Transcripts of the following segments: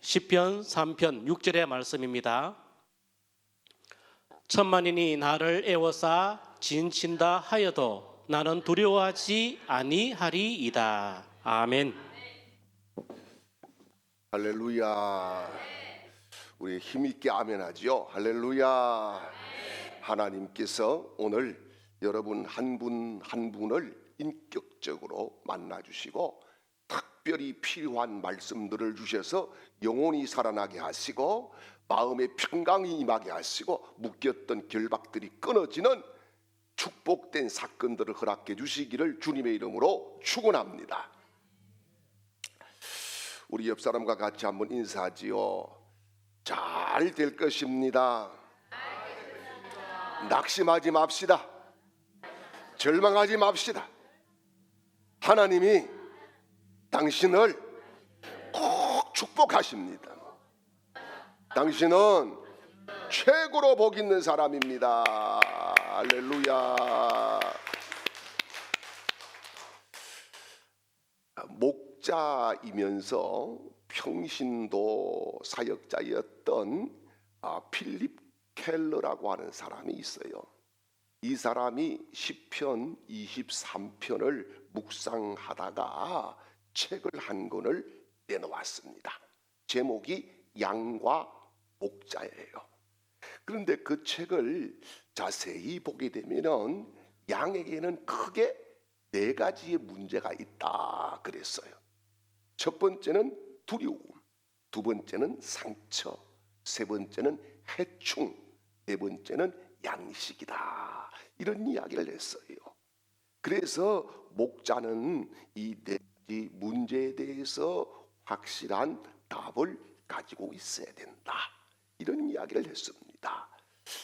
시편 3편 6절의 말씀입니다. 천만인이 나를 애워싸 진친다 하여도 나는 두려워하지 아니하리이다. 아멘. 할렐루야. 우리 힘있게 아멘하지요. 할렐루야. 하나님께서 오늘 여러분 한 분 한 분을 인격적으로 만나주시고 특별히 필요한 말씀들을 주셔서 영혼이 살아나게 하시고 마음의 평강이 임하게 하시고 묶였던 결박들이 끊어지는 축복된 사건들을 허락해 주시기를 주님의 이름으로 축원합니다. 우리 옆 사람과 같이 한번 인사하지요. 잘 될 것입니다. 낙심하지 맙시다. 절망하지 맙시다. 하나님이 당신을 꼭 축복하십니다. 당신은 최고로 복 있는 사람입니다. 할렐루야. 목자이면서 평신도 사역자였던 필립 켈러라고 하는 사람이 있어요. 이 사람이 시편 23편을 묵상하다가 책을 한 권을 내놓았습니다. 제목이 양과 목자예요. 그런데 그 책을 자세히 보게 되면 양에게는 크게 네 가지의 문제가 있다 그랬어요. 첫 번째는 두려움, 두 번째는 상처, 세 번째는 해충, 네 번째는 양식이다. 이런 이야기를 했어요. 그래서 목자는 이 네 가지 문제에 대해서 확실한 답을 가지고 있어야 된다. 이런 이야기를 했습니다.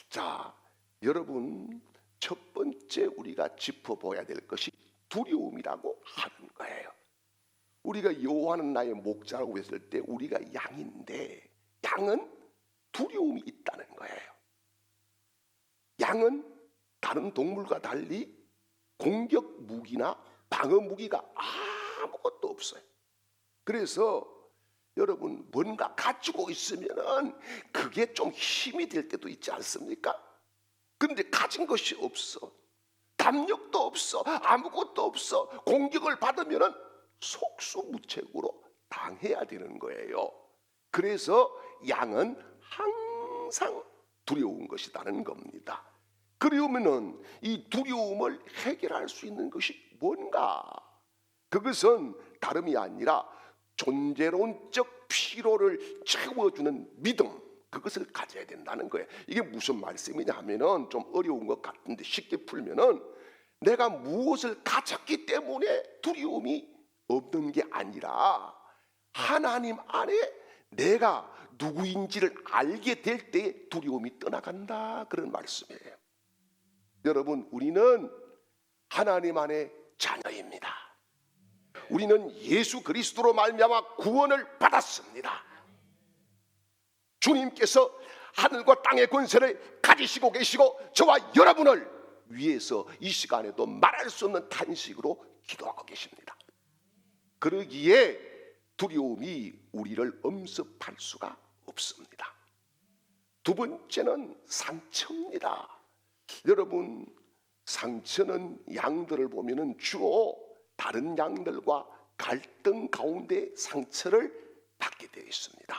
자, 여러분 첫 번째 우리가 짚어봐야 될 것이 두려움이라고 하는 거예요. 우리가 여호와는 나의 목자라고 했을 때 우리가 양인데 양은 두려움이 있다는 거예요. 양은 다른 동물과 달리 공격 무기나 방어 무기가 아무것도 없어요. 그래서 여러분 뭔가 가지고 있으면은 그게 좀 힘이 될 때도 있지 않습니까? 그런데 가진 것이 없어. 담력도 없어. 아무것도 없어. 공격을 받으면은 속수무책으로 당해야 되는 거예요. 그래서 양은 항상 두려운 것이라는 겁니다. 그러면은 이 두려움을 해결할 수 있는 것이 뭔가? 그것은 다름이 아니라 존재론적 필요를 채워주는 믿음, 그것을 가져야 된다는 거예요. 이게 무슨 말씀이냐 하면은 좀 어려운 것 같은데 쉽게 풀면은 내가 무엇을 가졌기 때문에 두려움이 없는 게 아니라 하나님 안에 내가 누구인지를 알게 될 때에 두려움이 떠나간다, 그런 말씀이에요. 여러분 우리는 하나님 안의 자녀입니다. 우리는 예수 그리스도로 말미암아 구원을 받았습니다. 주님께서 하늘과 땅의 권세를 가지시고 계시고 저와 여러분을 위해서 이 시간에도 말할 수 없는 탄식으로 기도하고 계십니다. 그러기에 두려움이 우리를 엄습할 수가 없습니다. 두 번째는 상처입니다. 여러분 상처는 양들을 보면은 주로 다른 양들과 갈등 가운데 상처를 받게 되어 있습니다.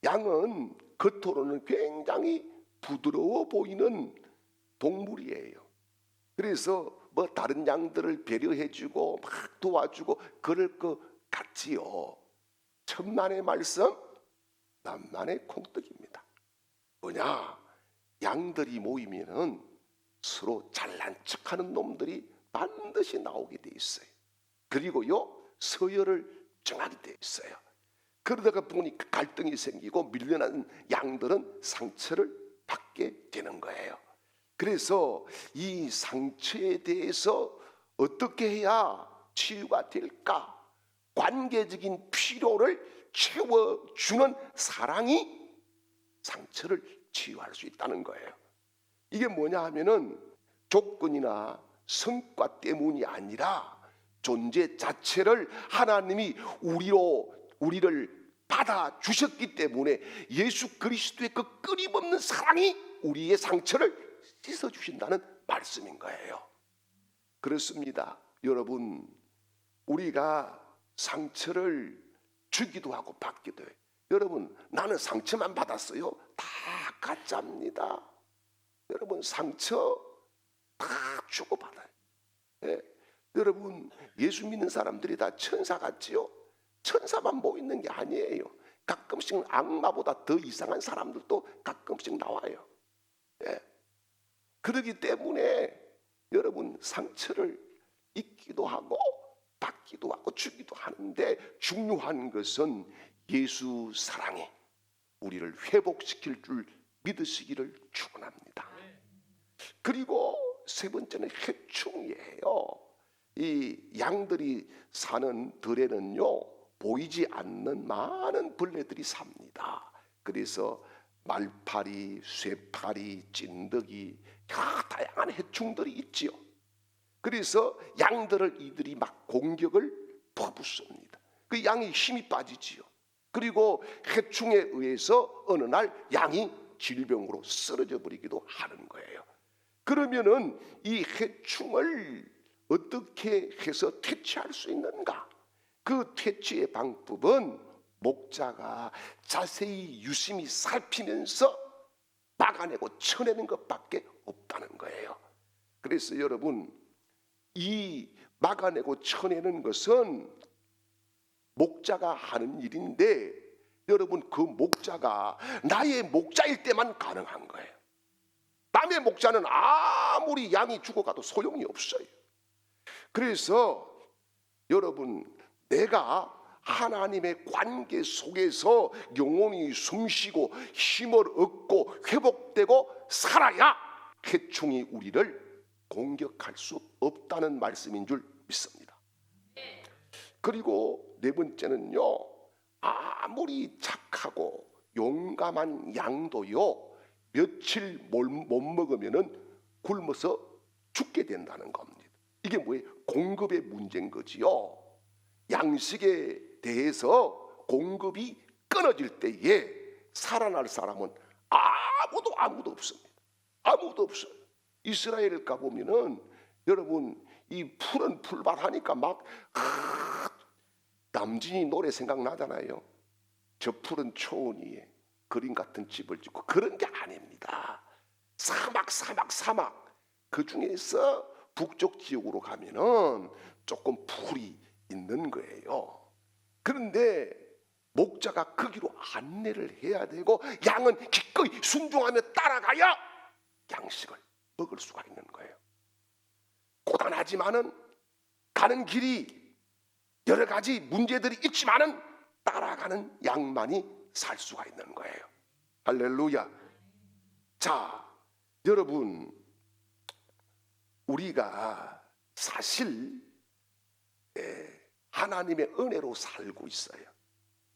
양은 겉으로는 굉장히 부드러워 보이는 동물이에요. 그래서 뭐 다른 양들을 배려해주고 막 도와주고 그럴 것 같지요. 천만의 말씀 만만의 콩떡입니다. 뭐냐? 양들이 모이면은 서로 잘난 척하는 놈들이 반드시 나오게 돼 있어요. 그리고요 서열을 정하게 돼 있어요. 그러다가 보니까 갈등이 생기고 밀려난 양들은 상처를 받게 되는 거예요. 그래서 이 상처에 대해서 어떻게 해야 치유가 될까? 관계적인 필요를 채워주는 사랑이 상처를 치유할 수 있다는 거예요. 이게 뭐냐 하면은 조건이나 성과 때문이 아니라 존재 자체를 하나님이 우리를 받아 주셨기 때문에 예수 그리스도의 그 끊임없는 사랑이 우리의 상처를 씻어 주신다는 말씀인 거예요. 그렇습니다. 여러분, 우리가 상처를 주기도 하고 받기도 해요. 여러분, 나는 상처만 받았어요? 다 가짜입니다. 여러분, 상처 다 주고받아요. 예. 여러분, 예수 믿는 사람들이 다 천사 같지요? 천사만 보이는 게 아니에요. 가끔씩 악마보다 더 이상한 사람들도 가끔씩 나와요. 예. 그렇기 때문에 여러분, 상처를 입기도 하고 받기도 하고 주기도 하는데, 중요한 것은 예수 사랑이 우리를 회복시킬 줄 믿으시기를 축원합니다. 그리고 세 번째는 해충이에요. 이 양들이 사는 들에는요, 보이지 않는 많은 벌레들이 삽니다. 그래서 말파리, 쇠파리, 찐득이, 다양한 해충들이 있지요. 그래서 양들을 이들이 막 공격을 퍼붓습니다. 그 양이 힘이 빠지지요. 그리고 해충에 의해서 어느 날 양이 질병으로 쓰러져 버리기도 하는 거예요. 그러면은 이 해충을 어떻게 해서 퇴치할 수 있는가? 그 퇴치의 방법은 목자가 자세히 유심히 살피면서 막아내고 쳐내는 것밖에 없다는 거예요. 그래서 여러분, 이 막아내고 쳐내는 것은 목자가 하는 일인데, 여러분, 그 목자가 나의 목자일 때만 가능한 거예요. 남의 목자는 아무리 양이 죽어가도 소용이 없어요. 그래서 여러분, 내가 하나님의 관계 속에서 영혼이 숨쉬고 힘을 얻고 회복되고 살아야 해충이 우리를 공격할 수 없다는 말씀인 줄 믿습니다. 그리고 네 번째는요, 아무리 착하고 용감한 양도요, 며칠 못 먹으면은 굶어서 죽게 된다는 겁니다. 이게 뭐예요? 공급의 문제인 거지요. 양식에 대해서 공급이 끊어질 때에 살아날 사람은 아무도 없습니다. 아무도 없어요. 이스라엘 가보면은 여러분, 이 푸른 풀밭 하니까 막 남진이 노래 생각나잖아요. 저 푸른 초원 위에 그림 같은 집을 짓고, 그런 게 아닙니다. 사막. 그 중에서 북쪽 지역으로 가면은 조금 풀이 있는 거예요. 그런데 목자가 그 길로 안내를 해야 되고, 양은 기꺼이 순종하며 따라가야 양식을 먹을 수가 있는 거예요. 고단하지만은, 가는 길이 여러 가지 문제들이 있지만은 따라가는 양만이 살 수가 있는 거예요. 할렐루야. 자, 여러분, 우리가 사실 하나님의 은혜로 살고 있어요.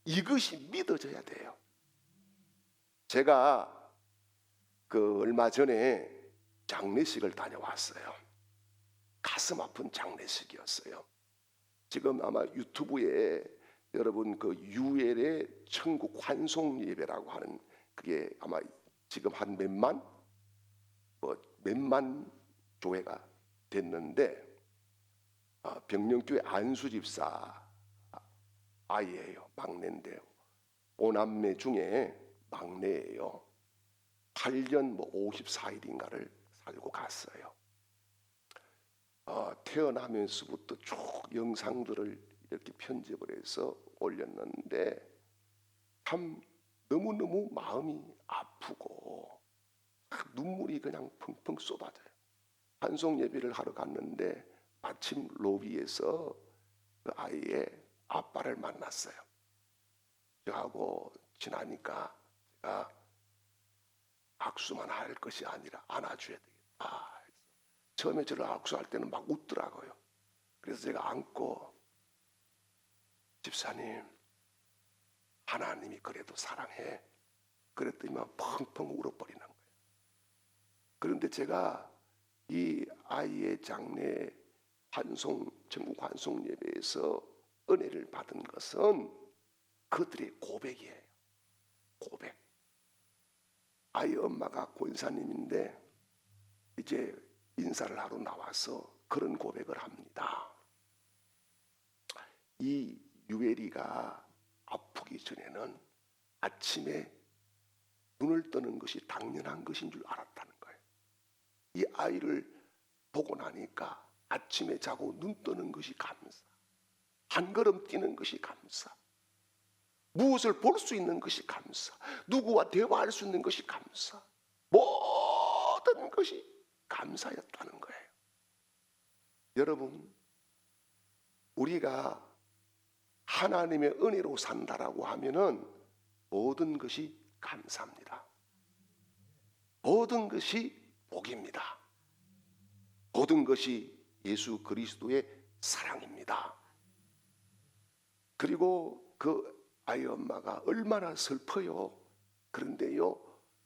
이것이 믿어져야 돼요. 제가 얼마 전에 장례식을 다녀왔어요. 가슴 아픈 장례식이었어요. 지금 아마 유튜브에 여러분 그 유엘의 천국 환송 예배라고 하는, 그게 아마 지금 한 몇만 조회가 됐는데, 병령교회 안수 집사 아이예요. 막내인데요. 5남매 중에 막내예요. 8년 54일인가를 살고 갔어요. 태어나면서부터 쭉 영상들을 이렇게 편집을 해서 올렸는데, 참 너무너무 마음이 아프고 눈물이 그냥 펑펑 쏟아져요. 환송 예배를 하러 갔는데 마침 로비에서 그 아이의 아빠를 만났어요. 저하고 지나니까 제가 악수만 할 것이 아니라 안아줘야 되겠다. 처음에 저를 악수할 때는 막 웃더라고요. 그래서 제가 안고, 집사님, 하나님이 그래도 사랑해. 그랬더니만 펑펑 울어버리는 거예요. 그런데 제가 이 아이의 장례 전국 환송 예배에서 은혜를 받은 것은 그들의 고백이에요. 고백. 아이 엄마가 권사님인데 이제 인사를 하러 나와서 그런 고백을 합니다. 이 유엘이가 아프기 전에는 아침에 눈을 뜨는 것이 당연한 것인 줄 알았다는 거예요. 이 아이를 보고 나니까 아침에 자고 눈 뜨는 것이 감사, 한 걸음 뛰는 것이 감사, 무엇을 볼 수 있는 것이 감사, 누구와 대화할 수 있는 것이 감사, 모든 것이 감사였다는 거예요. 여러분, 우리가 하나님의 은혜로 산다라고 하면은 모든 것이 감사합니다. 모든 것이 복입니다. 모든 것이 예수 그리스도의 사랑입니다. 그리고 그 아이 엄마가 얼마나 슬퍼요. 그런데요,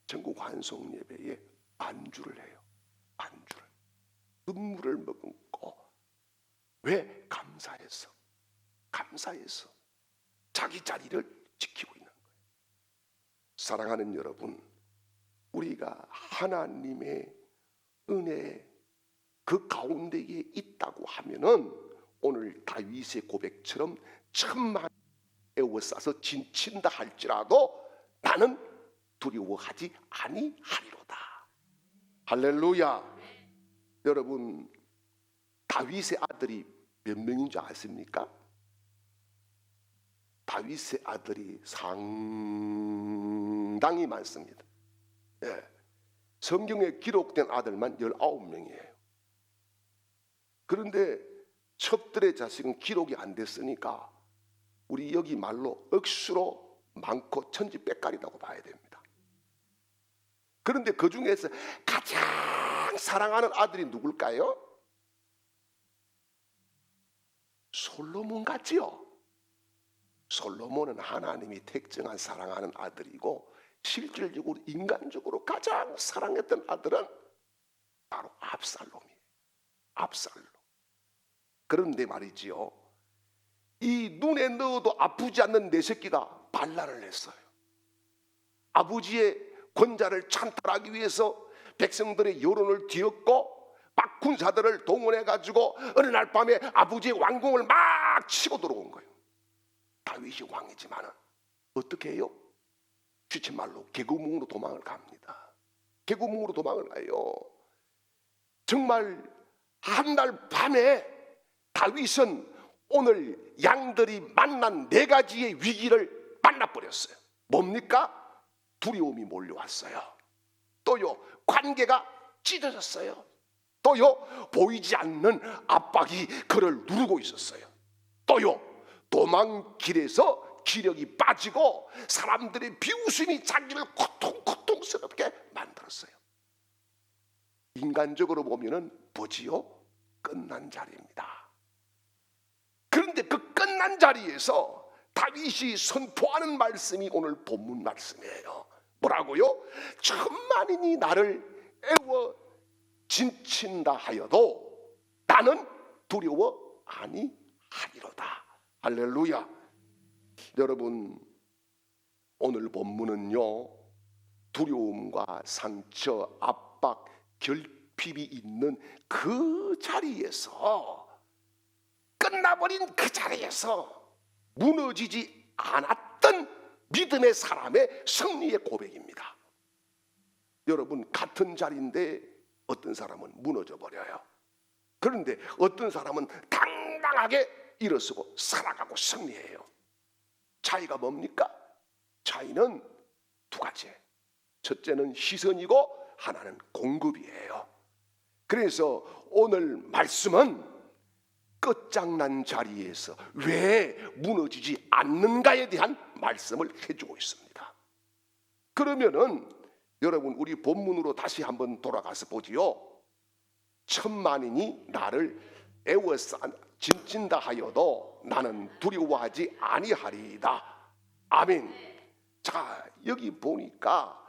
전국 환송 예배에 안주를 해요. 안주를. 눈물을 머금고. 왜? 감사해서. 감사해서 자기 자리를 지키고 있는 거예요. 사랑하는 여러분, 우리가 하나님의 은혜 그 가운데에 있다고 하면은 오늘 다윗의 고백처럼 천만 에워싸서 진친다 할지라도 나는 두려워하지 아니하리로다. 할렐루야. 여러분, 다윗의 아들이 몇 명인 줄 아십니까? 다윗의 아들이 상당히 많습니다. 예. 성경에 기록된 아들만 19명이에요. 그런데 첩들의 자식은 기록이 안 됐으니까 우리 여기 말로 억수로 많고 천지백갈이라고 봐야 됩니다. 그런데 그 중에서 가장 사랑하는 아들이 누굴까요? 솔로몬 같지요? 솔로몬은 하나님이 택정한 사랑하는 아들이고 실질적으로 인간적으로 가장 사랑했던 아들은 바로 압살롬이에요. 압살롬. 그런데 말이지요, 이 눈에 넣어도 아프지 않는 내 새끼가 반란을 했어요. 아버지의 권좌를 찬탈하기 위해서 백성들의 여론을 뒤엎고 막 군사들을 동원해가지고 어느 날 밤에 아버지의 왕궁을 막 치고 들어온 거예요. 다윗이 왕이지만은 어떻게 해요? 주체말로 개구멍으로 도망을 갑니다. 개구멍으로 도망을 가요. 정말 한 날 밤에 다윗은 오늘 양들이 만난 4가지의 위기를 만나버렸어요. 뭡니까? 두려움이 몰려왔어요. 또요, 관계가 찢어졌어요. 또요, 보이지 않는 압박이 그를 누르고 있었어요. 또요, 도망길에서 기력이 빠지고 사람들의 비웃음이 자기를 고통스럽게 만들었어요. 인간적으로 보면은 뭐지요? 끝난 자리입니다. 그런데 그 끝난 자리에서 다윗이 선포하는 말씀이 오늘 본문 말씀이에요. 뭐라고요? 천만인이 나를 애워 진친다 하여도 나는 두려워 아니하리로다. 할렐루야. 여러분, 오늘 본문은요, 두려움과 상처, 압박, 결핍이 있는 그 자리에서, 끝나버린 그 자리에서 무너지지 않았던 믿음의 사람의 승리의 고백입니다. 여러분, 같은 자리인데 어떤 사람은 무너져 버려요. 그런데 어떤 사람은 당당하게 일어서고 살아가고 승리해요. 차이가 뭡니까? 차이는 2가지. 첫째는 시선이고 하나는 공급이에요. 그래서 오늘 말씀은 끝장난 자리에서 왜 무너지지 않는가에 대한 말씀을 해주고 있습니다. 그러면은 여러분, 우리 본문으로 다시 한번 돌아가서 보지요. 천만인이 나를 애워싸 진친다 하여도 나는 두려워하지 아니하리이다. 아멘. 자, 여기 보니까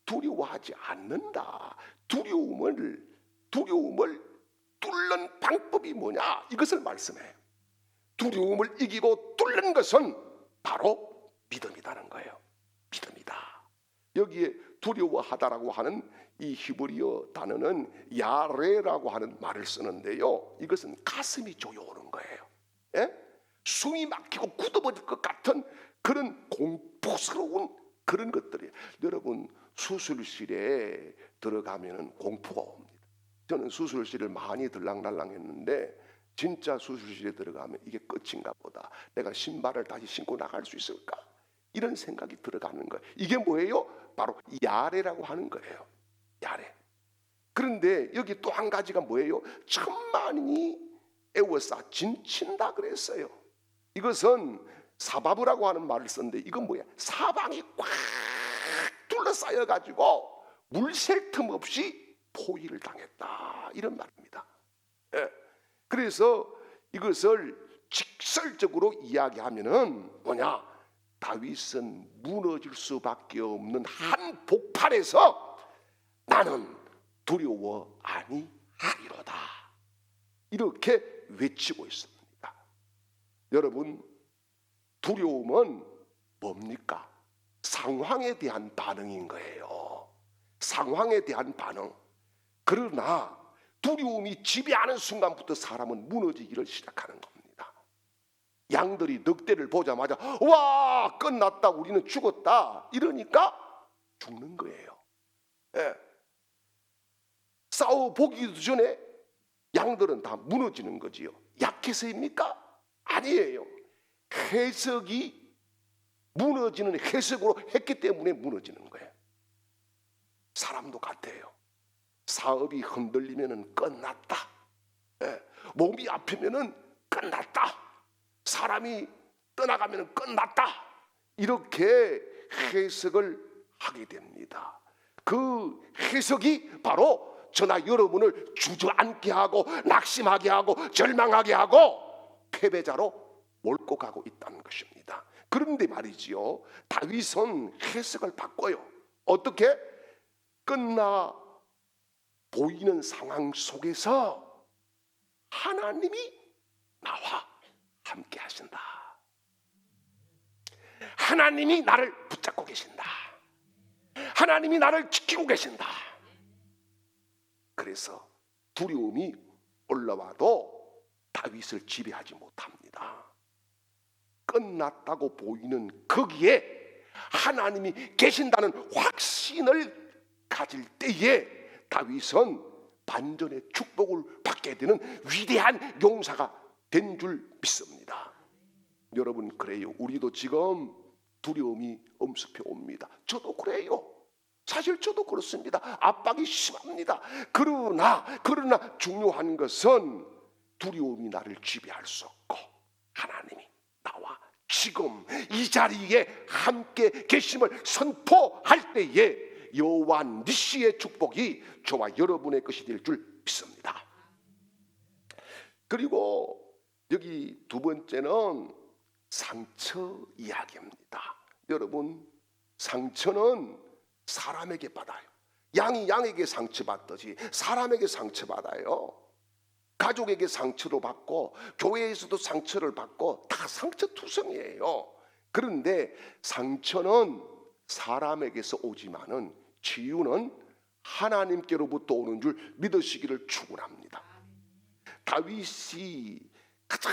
두려워하지 않는다. 두려움을 뚫는 방법이 뭐냐? 이것을 말씀해요. 두려움을 이기고 뚫는 것은 바로 믿음이라는 거예요. 믿음이다. 여기에 두려워하다라고 하는 이 히브리어 단어는 야레라고 하는 말을 쓰는데요. 이것은 가슴이 조여오는 거예요. 예? 숨이 막히고 굳어버릴 것 같은 그런 공포스러운 그런 것들이에요. 여러분, 수술실에 들어가면 공포가 옵니다. 저는 수술실을 많이 들락날락했는데 진짜 수술실에 들어가면 이게 끝인가 보다. 내가 신발을 다시 신고 나갈 수 있을까? 이런 생각이 들어가는 거예요. 이게 뭐예요? 바로 야레라고 하는 거예요. 야레. 그런데 여기 또 한 가지가 뭐예요? 천만이 애워싸 진친다 그랬어요. 이것은 사바브라고 하는 말을 썼는데 이건 뭐야? 사방이 꽉 둘러싸여 가지고 물 셀 틈 없이 포위를 당했다, 이런 말입니다. 예. 그래서 이것을 직설적으로 이야기하면은 뭐냐? 다윗은 무너질 수밖에 없는 한 복판에서 나는 두려워 아니하리로다, 이렇게 외치고 있습니다. 여러분, 두려움은 뭡니까? 상황에 대한 반응인 거예요. 상황에 대한 반응. 그러나 두려움이 지배하는 순간부터 사람은 무너지기를 시작하는 겁니다. 양들이 늑대를 보자마자 와, 끝났다, 우리는 죽었다, 이러니까 죽는 거예요. 예. 싸워보기도 전에 양들은 다 무너지는 거지요. 약해서입니까? 아니에요. 해석이 무너지는 해석으로 했기 때문에 무너지는 거예요. 사람도 같아요. 사업이 흔들리면 끝났다. 예. 몸이 아프면 끝났다. 사람이 떠나가면 끝났다. 이렇게 해석을 하게 됩니다. 그 해석이 바로 저나 여러분을 주저앉게 하고 낙심하게 하고 절망하게 하고 패배자로 몰고 가고 있다는 것입니다. 그런데 말이지요, 다윗은 해석을 바꿔요. 어떻게? 끝나 보이는 상황 속에서 하나님이 나와 함께 하신다. 하나님이 나를 붙잡고 계신다. 하나님이 나를 지키고 계신다. 그래서 두려움이 올라와도 다윗을 지배하지 못합니다. 끝났다고 보이는 거기에 하나님이 계신다는 확신을 가질 때에 다윗은 반전의 축복을 받게 되는 위대한 용사가 된 줄 믿습니다. 여러분, 그래요. 우리도 지금 두려움이 엄습해 옵니다. 저도 그래요. 사실 저도 그렇습니다. 압박이 심합니다. 그러나 중요한 것은 두려움이 나를 지배할 수 없고 하나님이 나와 지금 이 자리에 함께 계심을 선포할 때에 여호와 니시의 축복이 저와 여러분의 것이 될 줄 믿습니다. 그리고 여기 두 번째는 상처 이야기입니다. 여러분, 상처는 사람에게 받아요. 양이 양에게 상처받듯이 사람에게 상처받아요. 가족에게 상처도 받고 교회에서도 상처를 받고 다 상처투성이에요. 그런데 상처는 사람에게서 오지만은 치유는 하나님께로부터 오는 줄 믿으시기를 축원합니다. 다윗이 가장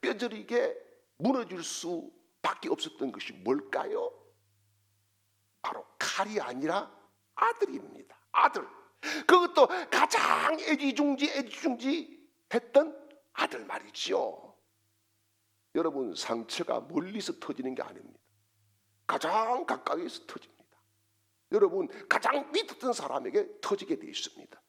뼈저리게 무너질 수밖에 없었던 것이 뭘까요? 바로 칼이 아니라 아들입니다. 아들. 그것도 가장 애지중지 했던 아들 말이지요. 여러분, 상처가 멀리서 터지는 게 아닙니다. 가장 가까이에서 터집니다. 여러분, 가장 믿었던 사람에게 터지게 되어 있습니다.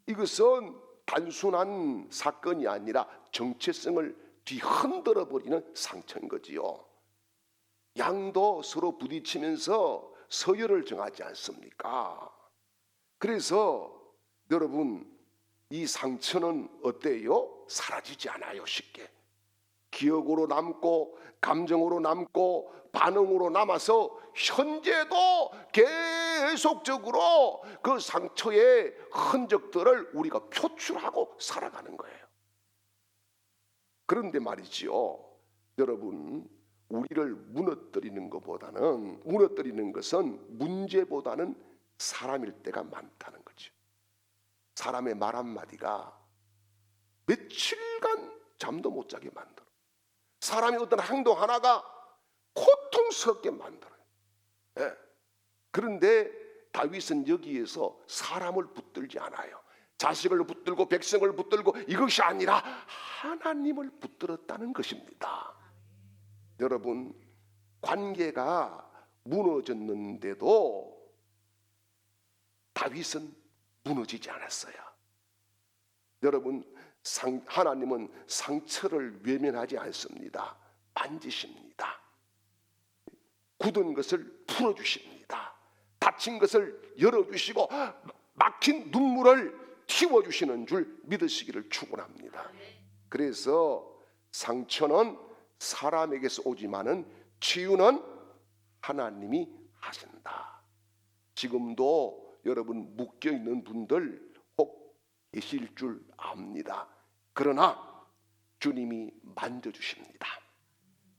이것은 단순한 사건이 아니라 정체성을 뒤흔들어 버리는 상처인 거지요. 양도 서로 부딪히면서 서열을 정하지 않습니까? 그래서 여러분, 이 상처는 어때요? 사라지지 않아요. 쉽게 기억으로 남고 감정으로 남고 반응으로 남아서 현재도 계속적으로 그 상처의 흔적들을 우리가 표출하고 살아가는 거예요. 그런데 말이지요, 여러분, 우리를 무너뜨리는 것은 문제보다는 사람일 때가 많다는 거죠. 사람의 말 한마디가 며칠간 잠도 못 자게 만들어. 사람의 어떤 행동 하나가 고통스럽게 만들어요. 예. 그런데 다윗은 여기에서 사람을 붙들지 않아요. 자식을 붙들고 백성을 붙들고 이것이 아니라 하나님을 붙들었다는 것입니다. 여러분, 관계가 무너졌는데도 다윗은 무너지지 않았어요. 여러분, 하나님은 상처를 외면하지 않습니다. 만지십니다. 굳은 것을 풀어주십니다. 다친 것을 열어주시고 막힌 눈물을 틔워주시는 줄 믿으시기를 축원합니다. 그래서 상처는 사람에게서 오지만은 치유는 하나님이 하신다. 지금도 여러분 묶여있는 분들 혹 계실 줄 압니다. 그러나 주님이 만져주십니다.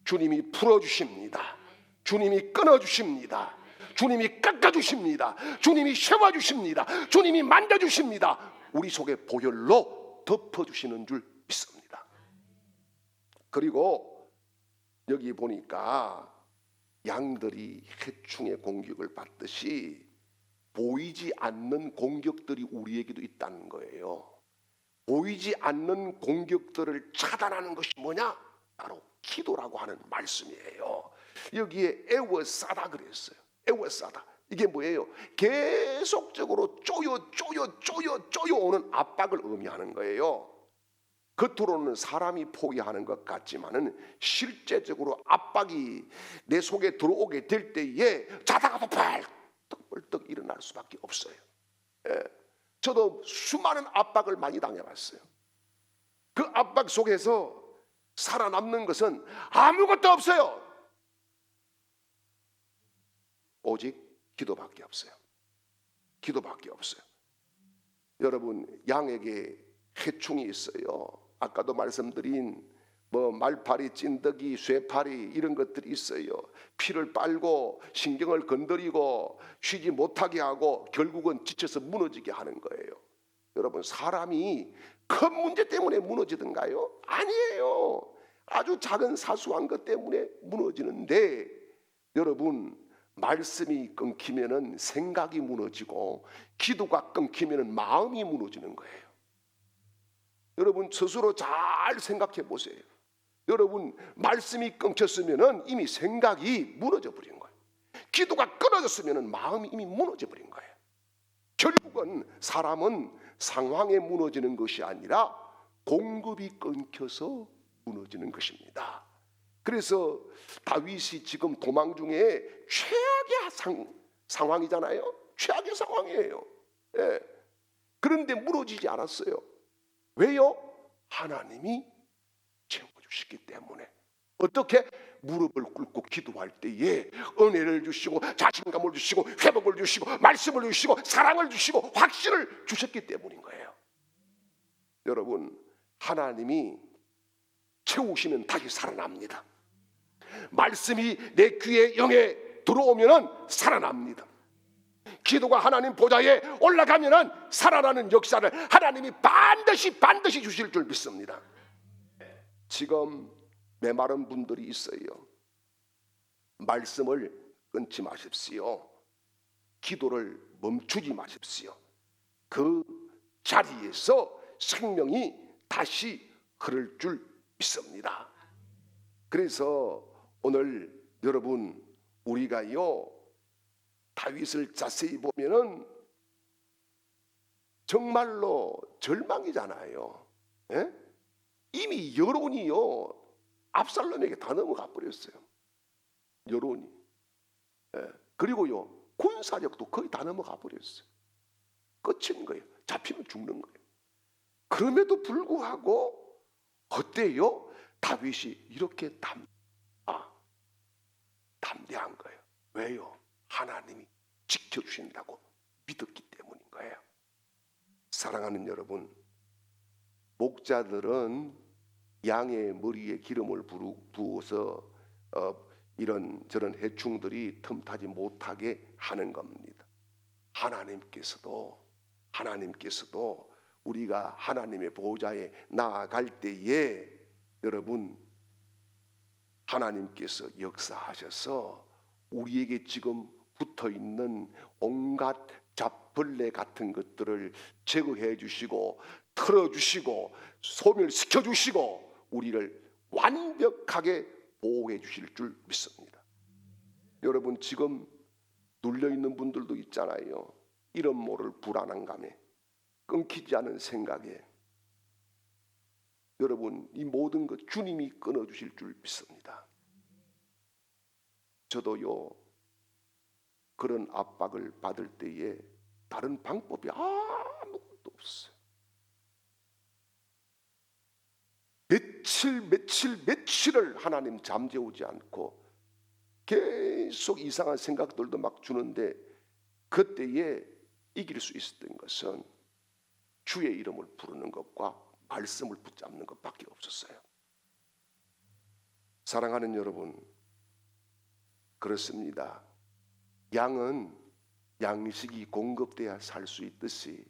주님이 풀어주십니다. 주님이 끊어주십니다. 주님이 깎아주십니다. 주님이 세워주십니다. 주님이 만져주십니다. 우리 속에 보혈로 덮어주시는 줄 믿습니다. 그리고 여기 보니까 양들이 해충의 공격을 받듯이 보이지 않는 공격들이 우리에게도 있다는 거예요. 보이지 않는 공격들을 차단하는 것이 뭐냐? 바로 기도라고 하는 말씀이에요. 여기에 애워싸다 그랬어요. 애워싸다. 이게 뭐예요? 계속적으로 쪼여 오는 압박을 의미하는 거예요. 겉으로는 사람이 포기하는 것 같지만은 실제적으로 압박이 내 속에 들어오게 될 때에 자다가도 벌떡 일어날 수밖에 없어요. 예. 저도 수많은 압박을 많이 당해봤어요. 그 압박 속에서 살아남는 것은 아무것도 없어요. 오직 기도밖에 없어요. 기도밖에 없어요. 여러분, 양에게 해충이 있어요. 아까도 말씀드린 말파리, 찐덕이, 쇠파리 이런 것들이 있어요. 피를 빨고 신경을 건드리고 쉬지 못하게 하고 결국은 지쳐서 무너지게 하는 거예요. 여러분, 사람이 큰 문제 때문에 무너지던가요? 아니에요. 아주 작은 사소한 것 때문에 무너지는데, 여러분, 말씀이 끊기면은 생각이 무너지고 기도가 끊기면은 마음이 무너지는 거예요. 여러분, 스스로 잘 생각해 보세요. 여러분, 말씀이 끊겼으면은 이미 생각이 무너져 버린 거예요. 기도가 끊어졌으면은 마음이 이미 무너져 버린 거예요. 결국은 사람은 상황에 무너지는 것이 아니라 공급이 끊겨서 무너지는 것입니다. 그래서 다윗이 지금 도망 중에 최악의 상황이잖아요. 최악의 상황이에요. 예. 그런데 무너지지 않았어요. 왜요? 하나님이 채워주시기 때문에. 어떻게? 무릎을 꿇고 기도할 때에 은혜를 주시고 자신감을 주시고 회복을 주시고 말씀을 주시고 사랑을 주시고 확신을 주셨기 때문인 거예요. 여러분, 하나님이 채우시면 다시 살아납니다. 말씀이 내 귀에 영에 들어오면 살아납니다. 기도가 하나님 보좌에 올라가면 살아나는 역사를 하나님이 반드시 주실 줄 믿습니다. 지금 메마른 분들이 있어요. 말씀을 끊지 마십시오. 기도를 멈추지 마십시오. 그 자리에서 생명이 다시 흐를 줄 믿습니다. 그래서 오늘 여러분, 우리가요 다윗을 자세히 보면은 정말로 절망이잖아요. 예? 이미 여론이요 압살롬에게 다 넘어가 버렸어요. 여론이. 예. 그리고요 군사력도 거의 다 넘어가 버렸어요. 끝인 거예요. 잡히면 죽는 거예요. 그럼에도 불구하고 어때요? 다윗이 이렇게 담대한 거예요. 왜요? 하나님이 지켜주신다고 믿었기 때문인 거예요. 사랑하는 여러분, 목자들은 양의 머리에 기름을 부어서 이런 저런 해충들이 틈타지 못하게 하는 겁니다. 하나님께서도 우리가 하나님의 보좌에 나아갈 때에 여러분 하나님께서 역사하셔서 우리에게 지금 붙어있는 온갖 잡벌레 같은 것들을 제거해 주시고 털어주시고 소멸시켜 주시고 우리를 완벽하게 보호해 주실 줄 믿습니다. 여러분 지금 눌려있는 분들도 있잖아요. 이름 모를 불안감에 끊기지 않은 생각에 여러분 이 모든 것 주님이 끊어주실 줄 믿습니다. 저도요 그런 압박을 받을 때에 다른 방법이 아무것도 없어요. 며칠을 하나님 잠재우지 않고 계속 이상한 생각들도 막 주는데 그때에 이길 수 있었던 것은 주의 이름을 부르는 것과 말씀을 붙잡는 것밖에 없었어요. 사랑하는 여러분, 그렇습니다. 양은 양식이 공급돼야 살 수 있듯이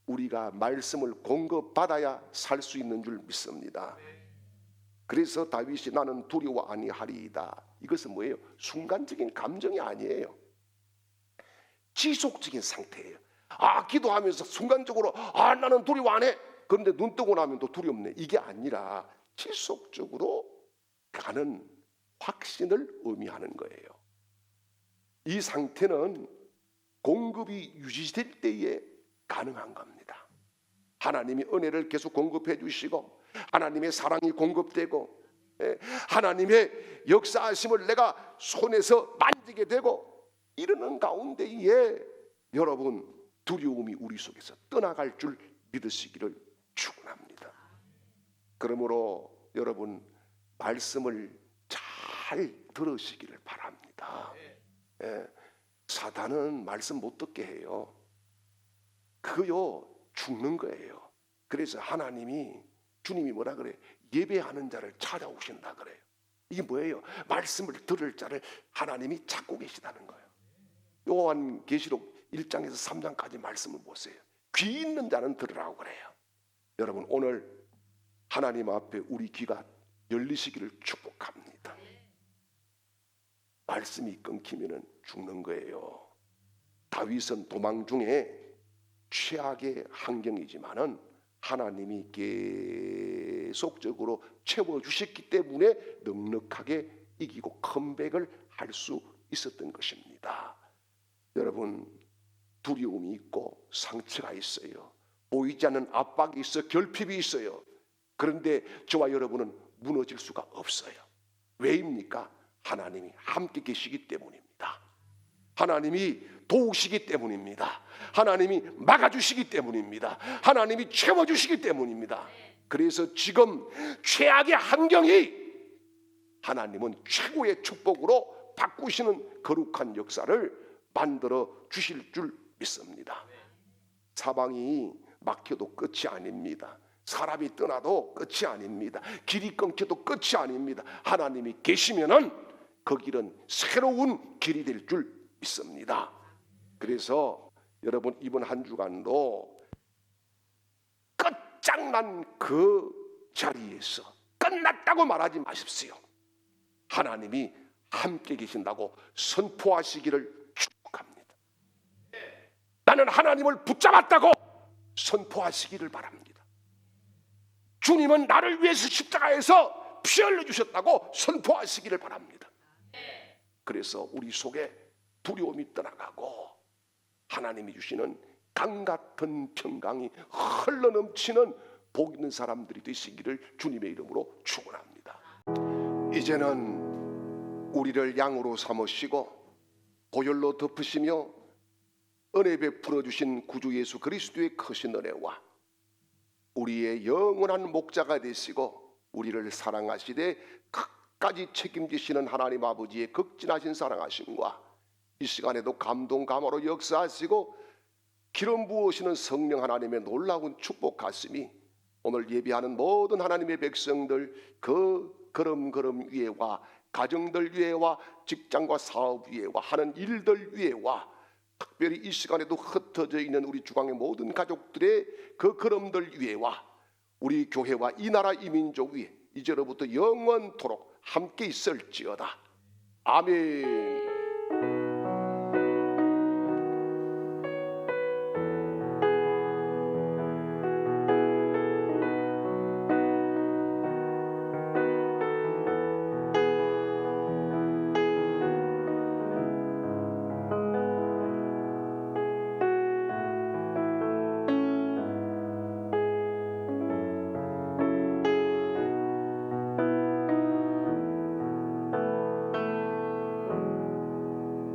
우리가 말씀을 공급받아야 살 수 있는 줄 믿습니다. 그래서 다윗이 나는 두려워 아니하리이다. 이것은 뭐예요? 순간적인 감정이 아니에요. 지속적인 상태예요. 기도하면서 순간적으로 나는 두려워 안 해. 그런데 눈 뜨고 나면 또 두렵네. 이게 아니라 지속적으로 가는 확신을 의미하는 거예요. 이 상태는 공급이 유지될 때에 가능한 겁니다. 하나님이 은혜를 계속 공급해 주시고 하나님의 사랑이 공급되고 하나님의 역사하심을 내가 손에서 만지게 되고 이러는 가운데에 여러분 두려움이 우리 속에서 떠나갈 줄 믿으시기를 축원합니다. 그러므로 여러분 말씀을 잘 들으시기를 바랍니다. 사단은 말씀 못 듣게 해요. 그거요 죽는 거예요. 그래서 주님이 뭐라 그래요? 예배하는 자를 찾아오신다 그래요. 이게 뭐예요? 말씀을 들을 자를 하나님이 찾고 계시다는 거예요. 요한계시록 1장에서 3장까지 말씀을 보세요. 귀 있는 자는 들으라고 그래요. 여러분 오늘 하나님 앞에 우리 귀가 열리시기를 축복합니다. 말씀이 끊기면 죽는 거예요. 다윗은 도망 중에 최악의 환경이지만은 하나님이 계속적으로 채워주셨기 때문에 넉넉하게 이기고 컴백을 할 수 있었던 것입니다. 여러분 두려움이 있고 상처가 있어요. 보이지 않는 압박이 있어 결핍이 있어요. 그런데 저와 여러분은 무너질 수가 없어요. 왜입니까? 하나님이 함께 계시기 때문입니다. 하나님이 도우시기 때문입니다. 하나님이 막아주시기 때문입니다. 하나님이 채워주시기 때문입니다. 그래서 지금 최악의 환경이 하나님은 최고의 축복으로 바꾸시는 거룩한 역사를 만들어 주실 줄 믿습니다. 사방이 막혀도 끝이 아닙니다. 사람이 떠나도 끝이 아닙니다. 길이 끊겨도 끝이 아닙니다. 하나님이 계시면은 그 길은 새로운 길이 될 줄 믿습니다. 그래서 여러분 이번 한 주간도 끝장난 그 자리에서 끝났다고 말하지 마십시오. 하나님이 함께 계신다고 선포하시기를 축복합니다. 나는 하나님을 붙잡았다고 선포하시기를 바랍니다. 주님은 나를 위해서 십자가에서 피 흘려주셨다고 선포하시기를 바랍니다. 그래서 우리 속에 두려움이 떠나가고 하나님이 주시는 강같은 평강이 흘러넘치는 복 있는 사람들이 되시기를 주님의 이름으로 축원합니다. 이제는 우리를 양으로 삼으시고 보혈로 덮으시며 은혜 베풀어 주신 구주 예수 그리스도의 크신 은혜와 우리의 영원한 목자가 되시고 우리를 사랑하시되 끝까지 책임지시는 하나님 아버지의 극진하신 사랑하심과 이 시간에도 감동 감화로 역사하시고 기름 부으시는 성령 하나님의 놀라운 축복 가슴이 오늘 예배하는 모든 하나님의 백성들 그 걸음걸음 위에와 가정들 위해와 직장과 사업 위해와 하는 일들 위해와 특별히 이 시간에도 흩어져 있는 우리 주광의 모든 가족들의 그 걸음들 위해와 우리 교회와 이 나라 이 민족 위에 이제로부터 영원토록 함께 있을지어다. 아멘.